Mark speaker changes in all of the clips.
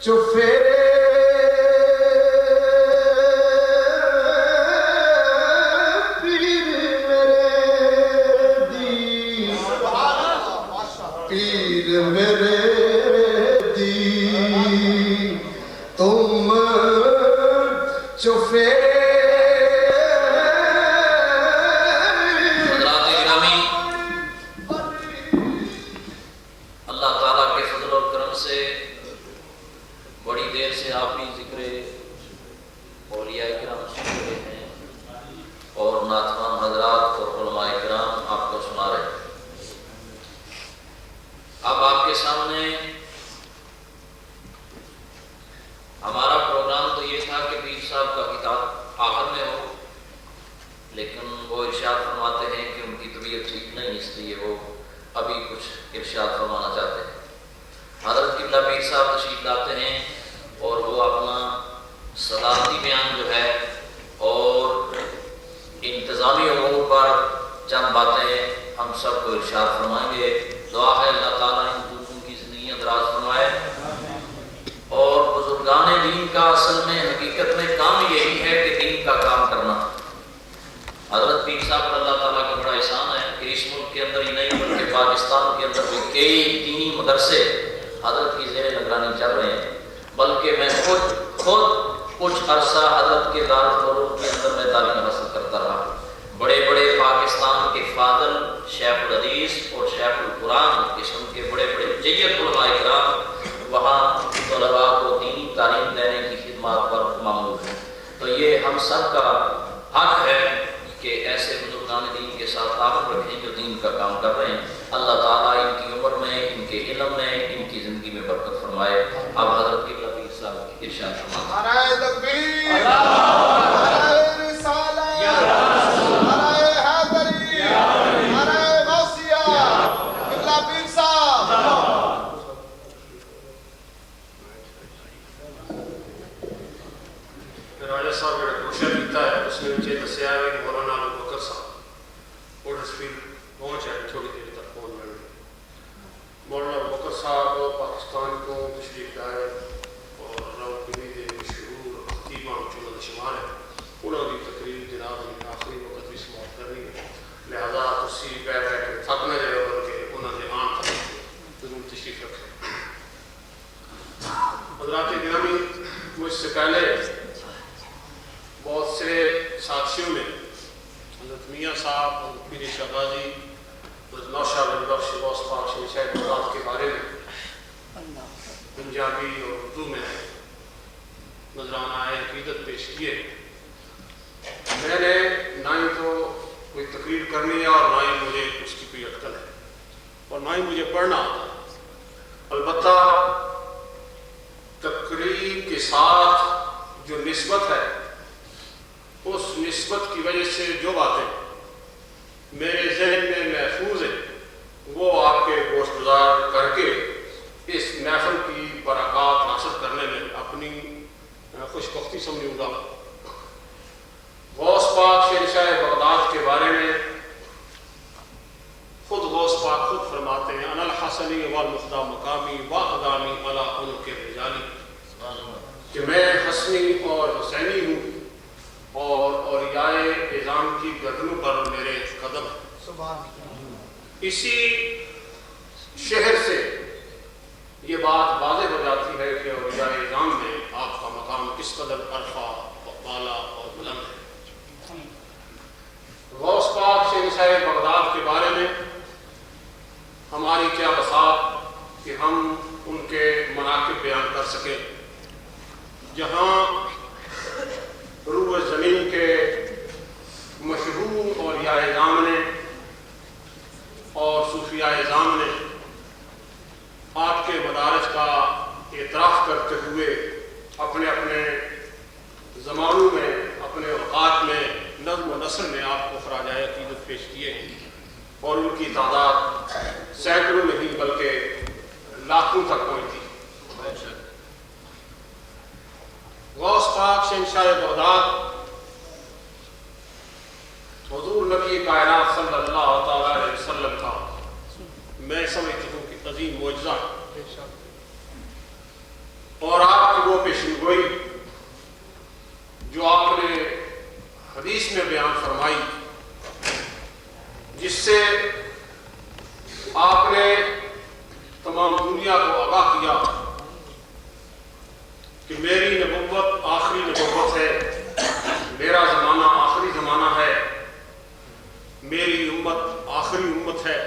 Speaker 1: چفیرے پیر میرے دی تم چفیرے حضور نبی کائنات صلی اللہ تعالی علیہ وسلم کا میں سمجھتا ہوں کہ عظیم معجزہ اور آپ
Speaker 2: گوئی جو آپ نے حدیث میں بیان فرمائی، جس سے آپ نے تمام دنیا کو آگاہ کیا کہ میری نبوت آخری نبوت ہے، میرا زمانہ آخری زمانہ ہے، میری امت آخری امت ہے،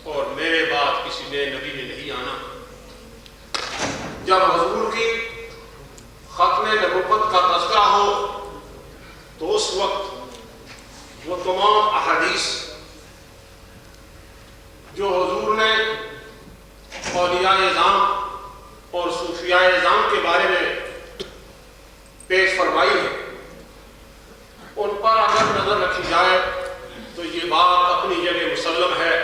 Speaker 2: اور میرے بعد کسی نئے نبی نے نہیں آنا۔ جب حضور کی ختم نبوت کا تذکرہ ہو تو اس وقت وہ تمام احادیث جو حضور نے اولیاء اعظام اور صوفیاء اعظام کے بارے میں پیش فرمائی ہے، ان پر اگر نظر رکھی جائے تو یہ بات اپنی جگہ مسلم ہے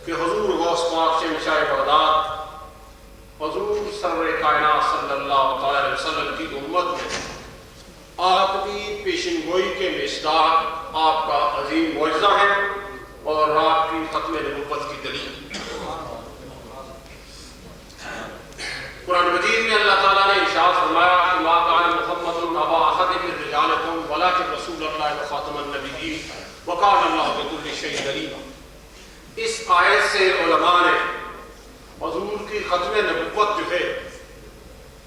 Speaker 2: کہ حضور غوث پاک شہنشاہ بغداد، حضور سرور کائنات صلی اللہ علیہ وسلم کی امت میں آپ کی پیشن گوئی کے مصداق آپ کا عظیم معجزہ ہے اور آپ کی ختم نبوت کی دلیل۔ قرآن مجید میں اللہ تعالیٰ نے ارشاد فرمایا کہ ما کان محمد ابا احد من رجالکم ولکن رسول اللہ وخاتم النبیین وکان اللہ بکل شیء علیما۔ اس آیت سے علماء نے حضور کی ختم نبوت جو ہے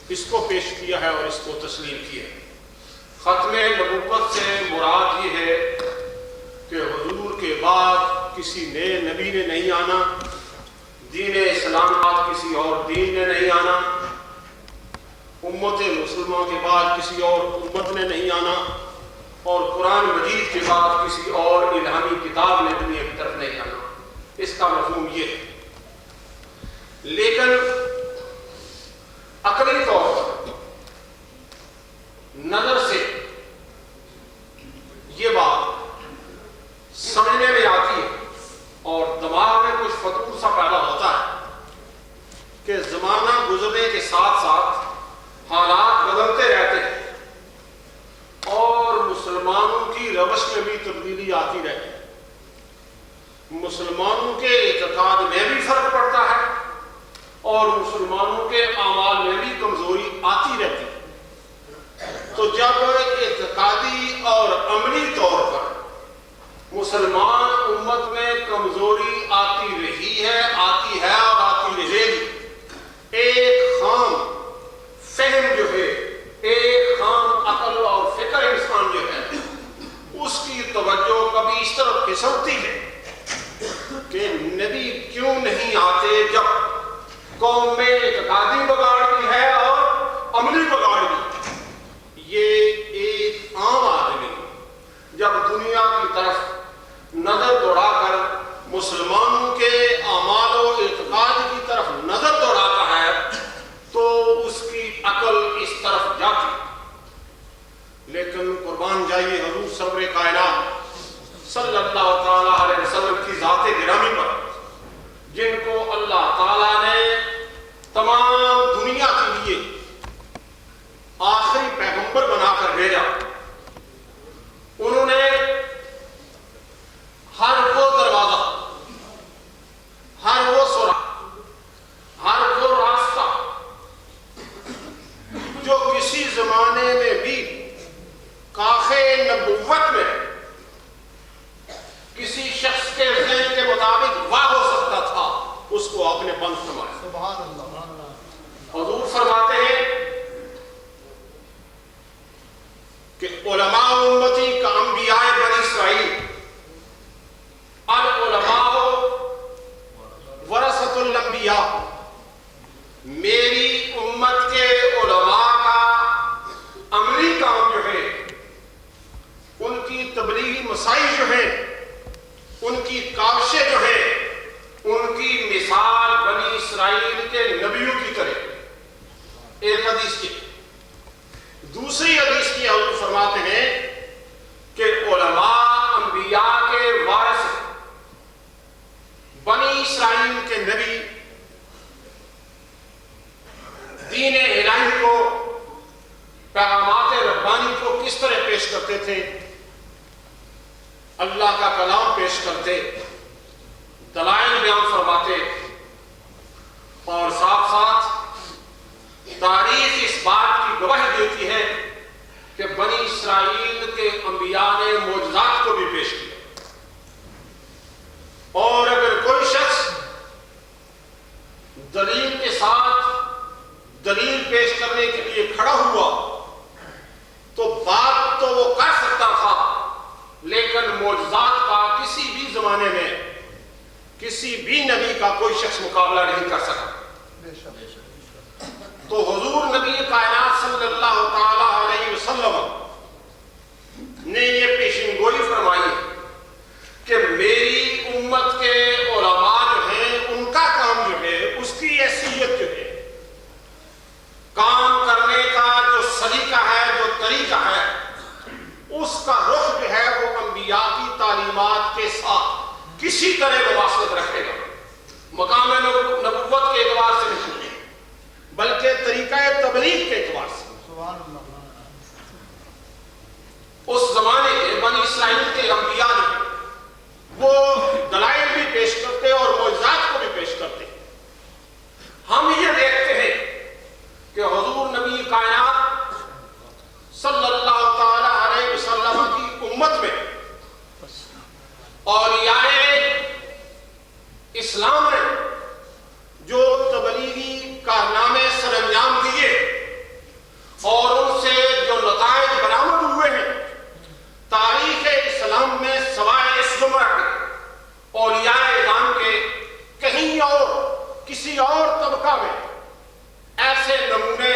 Speaker 2: اس کو پیش کیا ہے اور اس کو تسلیم کیا ہے۔ ختم نبوت سے مراد یہ ہے کہ حضور کے بعد کسی نئے نبی نے نہیں آنا، دین اسلام کے بعد کسی اور دین نے نہیں آنا، امت مسلمہ کے بعد کسی اور امت نے نہیں آنا، اور قرآن مجید کے بعد کسی اور الہامی کتاب نے دنیا کی طرف نہیں آنا۔ اس کا مفہوم یہ ہے، لیکن عقلی طور پر نظر سے یہ بات سمجھنے میں آتی ہے اور دماغ میں کچھ فطور سا پیدا ہوتا ہے کہ زمانہ گزرنے کے ساتھ ساتھ حالات بدلتے رہتے ہیں اور مسلمانوں کی روش میں بھی تبدیلی آتی رہتی ہے، مسلمانوں کے اعتقاد میں بھی فرق پڑتا ہے اور مسلمانوں کے اعمال میں بھی کمزوری آتی رہتی ہے۔ تو جب اعتقادی اور عملی طور پر مسلمان امت میں کمزوری آتی رہی ہے، آتی ہے اور آتی رہے گی، ایک خام فہم جو ہے، ایک خام عقل اور فکر انسان جو ہے، اس کی توجہ کبھی اس طرف پھسلتی ہے کہ نبی کیوں نہیں آتے جب قوم میں اعتقادی بگاڑ بھی ہے اور عملی بگاڑ بھی۔ یہ ایک عام آدمی جب دنیا کی طرف نظر دوڑا کر مسلمانوں کے اعمال و اعتقاد کی طرف نظر دوڑاتا ہے تو اس کی عقل اس طرف جاتی، لیکن قربان جائیے حضور سرور کائنات صلی اللہ تعالیٰ علیہ وسلم کی ذات گرامی پر، جن کو اللہ تعالیٰ نے تمام دنیا کے لیے آخری پیغمبر بنا کر بھیجا۔ انہوں نے ہر وہ دروازہ، ہر وہ سوراخ، ہر وہ راستہ جو کسی زمانے میں بھی کاخ نبوت میں کسی شخص کے ذہن کے مطابق واہ ہو سکتا تھا، اس کو آپ نے بند فرمایا۔ سبحان اللہ۔ حضور فرماتے ہیں کہ علماء امتی کا انبیاء بنی اسرائیل، العلماء ورثۃ الانبیاء، میری امت کے علماء کا عملی کام جو ہے، ان کی تبلیغی مسائل جو ہیں، ان کی کاوشیں جو ہیں، ان کی مثال بنی اسرائیل کے نبیوں کی طرح۔ ایک حدیث کی، دوسری حدیث کی حضور فرماتے ہیں کہ علماء انبیاء کے وارث، بنی اسرائیل کے نبی دین الہی کو، پیغامات ربانی کو کس طرح پیش کرتے تھے؟ اللہ کا کلام پیش کرتے، دلائل بیان فرماتے، اور ساتھ ساتھ تاریخ اس بات کی اسرائیل کے انبیاء نے معجزات کو بھی پیش کیا، اور اگر کوئی شخص دلیل کے ساتھ دلیل پیش کرنے کے لیے کھڑا ہوا تو بات تو وہ کر سکتا تھا، لیکن معجزات کا کسی بھی زمانے میں کسی بھی نبی کا کوئی شخص مقابلہ نہیں کر سکا۔ تو حضور نبی کائنات صلی اللہ تعالی علیہ وسلم نے یہ پیشن گوئی فرمائی کہ میری امت کے علماء جو ہیں ان کا کام جو ہے، اس کی حیثیت جو ہے، کام کرنے کا جو سلیقہ ہے، جو طریقہ ہے، اس کا رخ جو ہے وہ انبیاء کی تعلیمات کے ساتھ کسی طرح مواصلت رکھے گا، مقام نبوت کے اعتبار سے نہیں بلکہ طریقہ تبلیغ کے اعتبار سے۔ اس زمانے کے بنی اسرائیل کے انبیاء جو ہیں وہ دلائل بھی پیش کرتے اور معجزات کو بھی پیش کرتے۔ ہم یہ دیکھتے ہیں کہ حضور نبی کائنات صلی اللہ تعالی علیہ وسلم کی امت میں اولیاء اسلام نے جو تبلیغی کارنامے سر انجام دیے اور ان سے جو نتائج برآمد ہوئے ہیں، تاریخ اسلام میں سوائے اس زمرہ کے اولیاء اعظام کے کہیں اور کسی اور طبقہ میں ایسے نمونے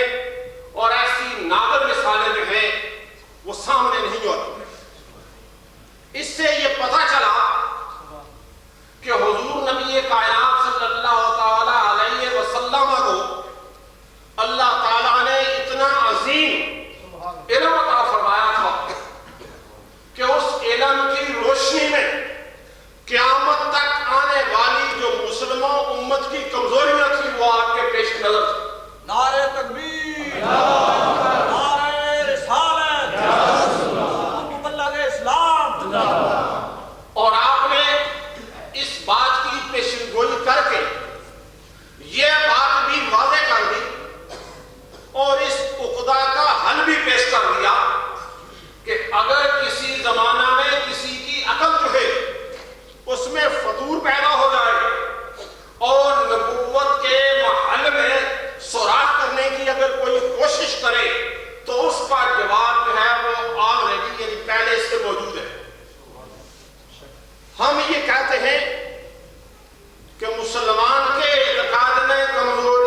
Speaker 2: اور ایسی نادر مثالیں جو ہیں وہ سامنے نہیں ہوتی۔ اس سے یہ پتہ چلا کہ حضور نبی کائنات صلی اللہ تعالی علیہ وسلم کو اللہ تعالیٰ نے اتنا عظیم علم عطا فرمایا تھا کہ اس علم کی روشنی میں قیامت تک آنے والی جو مسلموں امت کی کمزوریاں تھیں وہ آپ کے پیش نظر تھی۔
Speaker 3: نعرہ تکبیر، نعرہ رسالت، مبلغ اسلام،
Speaker 2: اور آپ نے اس بات کی پیشن گوئی کر کے یہ بات بھی واضح کر دی اور اس عقدہ کا حل بھی پیش کر دیا کہ اگر کسی زمانہ میں کسی کی عقل جو ہے اس میں فطور پیدا ہو جائے اور نبوت کے محل میں سوراخ کرنے کی اگر کوئی کوشش کرے تو اس کا جواب جو ہے وہ آلریڈی یعنی پہلے سے موجود ہے۔ ہم یہ کہتے ہیں کہ مسلمان کے اعتقاد میں کمزوری